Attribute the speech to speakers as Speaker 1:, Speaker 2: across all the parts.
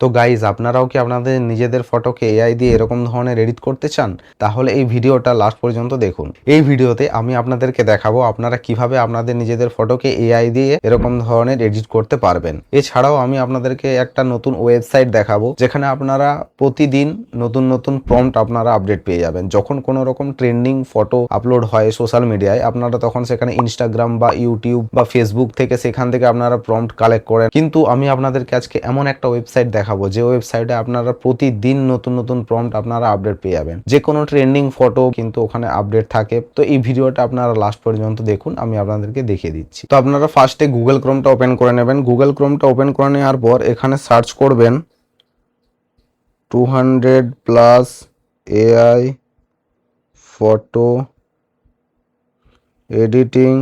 Speaker 1: তো গাইজ, আপনারাও কি আপনাদের নিজেদের ফটোকে এআই দিয়ে এরকম ধরনের এডিট করতে চান? তাহলে এই ভিডিওটা লাস্ট পর্যন্ত দেখুন। এই ভিডিওতে আমি আপনাদেরকে দেখাবো আপনারা কিভাবে আপনাদের নিজেদের ফটোকে এআই দিয়ে এরকম ধরনের এডিট করতে পারবেন। এছাড়াও আমি আপনাদেরকে একটা নতুন ওয়েবসাইট দেখাবো যেখানে আপনারা প্রতিদিন নতুন নতুন প্রম্পট আপনারা আপডেট পেয়ে যাবেন। যখন কোনো রকম ট্রেন্ডিং ফটো আপলোড হয় সোশ্যাল মিডিয়ায়, আপনারা তখন সেখানে ইনস্টাগ্রাম বা ইউটিউব বা ফেসবুক থেকে সেখান থেকে আপনারা প্রম্পট কালেক্ট করেন। কিন্তু আমি আপনাদেরকে আজকে এমন একটা ওয়েবসাইট দেখাবো যে ওয়েবসাইটে আপনারা প্রতিদিন নতুন নতুন প্রম্পট আপনারা আপডেট পেয়ে যাবেন। যে কোনো ট্রেন্ডিং ফটো কিন্তু ওখানে আপডেট থাকে। তো এই ভিডিওটা আপনারা লাস্ট পর্যন্ত দেখুন, আমি আপনাদেরকে দেখিয়ে দিচ্ছি। তো আপনারা ফার্স্টে গুগল ক্রোমটা ওপেন করে নেবেন। গুগল ক্রোমটা ওপেন করে নেওয়ার পর এখানে সার্চ করবেন 200+ এআই ফটো এডিটিং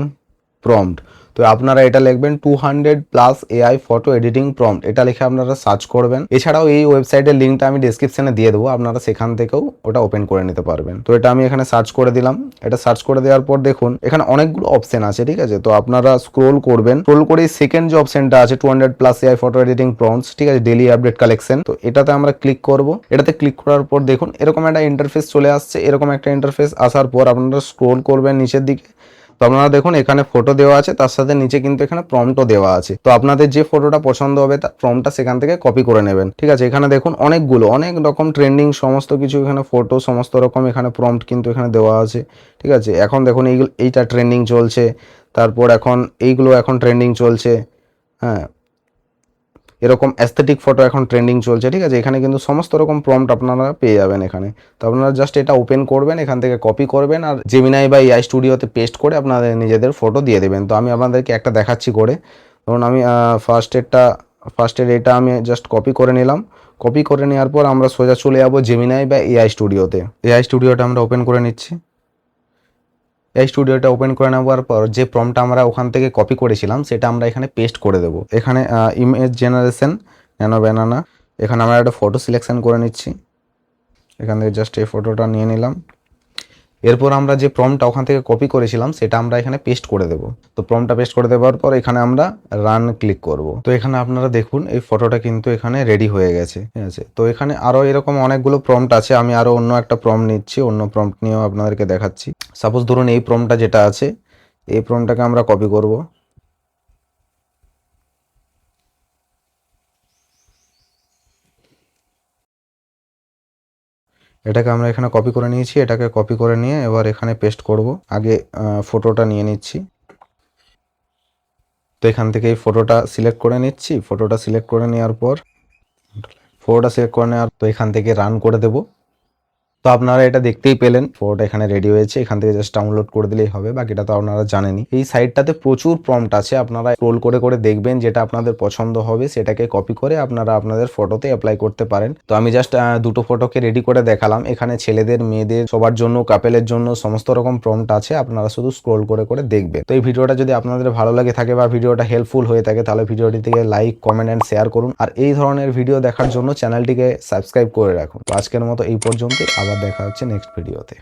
Speaker 1: প্রম্পট। তো আপনারা এটা লিখবেন 200+ এআই ফটো এডিটিং প্রম্পট, এটা লিখে আপনারা সার্চ করবেন। এছাড়াও এই ওয়েবসাইটের লিঙ্কটা আমি ডেসক্রিপশনে দিয়ে দেবো, আপনারা সেখান থেকেও ওটা ওপেন করে নিতে পারবেন। তো এটা আমি এখানে সার্চ করে দিলাম। এটা সার্চ করে দেওয়ার পর দেখুন এখানে অনেকগুলো অপশন আছে, ঠিক আছে। তো আপনারা স্ক্রোল করবেন, স্ক্রোল করে সেকেন্ড যে অপশনটা আছে 200+ এআই ফটো এডিটিং প্রম্পটস, ঠিক আছে, ডেইলি আপডেট কালেকশন, তো এটাতে আমরা ক্লিক করব। এটাতে ক্লিক করার পর দেখুন এরকম একটা ইন্টারফেস চলে আসছে। এরকম একটা ইন্টারফেস আসার পর আপনারা স্ক্রোল করবেন নিচের দিকে। তো আপনারা দেখুন এখানে ফটো দেওয়া আছে, তার সাথে নিচে কিন্তু এখানে প্রম্পটও দেওয়া আছে। তো আপনাদের যে ফটোটা পছন্দ হবে তার প্রম্পটটা সেখান থেকে কপি করে নেবেন, ঠিক আছে। এখানে দেখুন অনেক রকম ট্রেন্ডিং সমস্ত কিছু এখানে ফটো সমস্ত রকম এখানে প্রম্পট কিন্তু এখানে দেওয়া আছে, ঠিক আছে। এখন দেখুন এইটা ট্রেন্ডিং চলছে, তারপর এখন এইগুলো এখন ট্রেন্ডিং চলছে, হ্যাঁ, এরকম অ্যাস্থেটিক ফটো এখন ট্রেন্ডিং চলছে, ঠিক আছে। এখানে কিন্তু সমস্ত রকম প্রম্পট আপনারা পেয়ে যাবেন এখানে। তো আপনারা জাস্ট এটা ওপেন করবেন, এখান থেকে কপি করবেন আর জেমিনাই বা এআই স্টুডিওতে পেস্ট করে আপনাদের নিজেদের ফটো দিয়ে দেবেন। তো আমি আপনাদেরকে একটা দেখাচ্ছি করে। ধরুন আমি ফার্স্টের এটা আমি জাস্ট কপি করে নিলাম। কপি করে নেওয়ার পর আমরা সোজা চলে যাবো জেমিনাই বা এআই স্টুডিওতে। এআই স্টুডিওটা আমরা ওপেন করে নিচ্ছি। এই স্টুডিওটা ওপেন করে নেওয়ার পর যে প্রম্পটটা আমরা ওখান থেকে কপি করেছিলাম সেটা আমরা এখানে পেস্ট করে দেবো। এখানে ইমেজ জেনারেশন ন্যানো ব্যানানা, এখানে আমরা একটা ফটো সিলেকশন করে নিচ্ছি। এখান থেকে জাস্ট এই ফটোটা নিয়ে নিলাম। এরপর আমরা যে প্রম্পটটা ওখান থেকে কপি করেছিলাম সেটা আমরা এখানে পেস্ট করে দেবো। তো প্রম্পটটা পেস্ট করে দেওয়ার পর এখানে আমরা রান ক্লিক করব। তো এখানে আপনারা দেখুন এই ফটোটা কিন্তু এখানে রেডি হয়ে গেছে, ঠিক আছে। তো এখানে আরও এরকম অনেকগুলো প্রম্পট আছে, আমি আরও অন্য একটা প্রম্পট নিচ্ছি, অন্য প্রম্পট নিয়েও আপনাদেরকে দেখাচ্ছি। সাপোজ ধরুন এই প্রম্পটটা যেটা আছে, এই প্রম্পটটাকে আমরা কপি করব। এটাকে আমরা এখানে কপি করে নিয়েছি, এটাকে কপি করে নিয়ে এবার এখানে পেস্ট করব। আগে ফটোটা নিয়ে নিচ্ছি। তো এখান থেকে এই ফটোটা সিলেক্ট করে নিচ্ছি। ফটোটা সিলেক্ট করে নেওয়ার পর তো এখান থেকে রান করে দেব। তো আপনারা এটা দেখতেই পেলেন, ফটোটা এখানে রেডি হয়েছে। এখান থেকে জাস্ট ডাউনলোড করে দিলেই হবে, বাকিটা তো আপনারা জানেনই। এই সাইটটাতে প্রচুর প্রম্পট আছে, আপনারা স্ক্রোল করে করে দেখবেন যেটা আপনাদের পছন্দ হবে সেটাকে কপি করে আপনারা আপনাদের ফটোতে অ্যাপ্লাই করতে পারেন। তো আমি জাস্ট দুটো ফটোকে রেডি করে দেখালাম। এখানে ছেলেদের মেয়েদের সবার জন্য, কাপেলের জন্য সমস্ত রকম প্রম্পট আছে, আপনারা শুধু স্ক্রোল করে করে দেখবেন। তো এই ভিডিওটা যদি আপনাদের ভালো লাগে থাকে বা ভিডিওটা হেল্পফুল হয়ে থাকে তাহলে ভিডিওটিতে লাইক, কমেন্ট অ্যান্ড শেয়ার করুন। আর এই ধরনের ভিডিও দেখার জন্য চ্যানেলটিকে সাবস্ক্রাইব করে রাখুন। আজকের মতো এই পর্যন্তই, আবার দেখা হচ্ছে নেক্সট ভিডিওতে।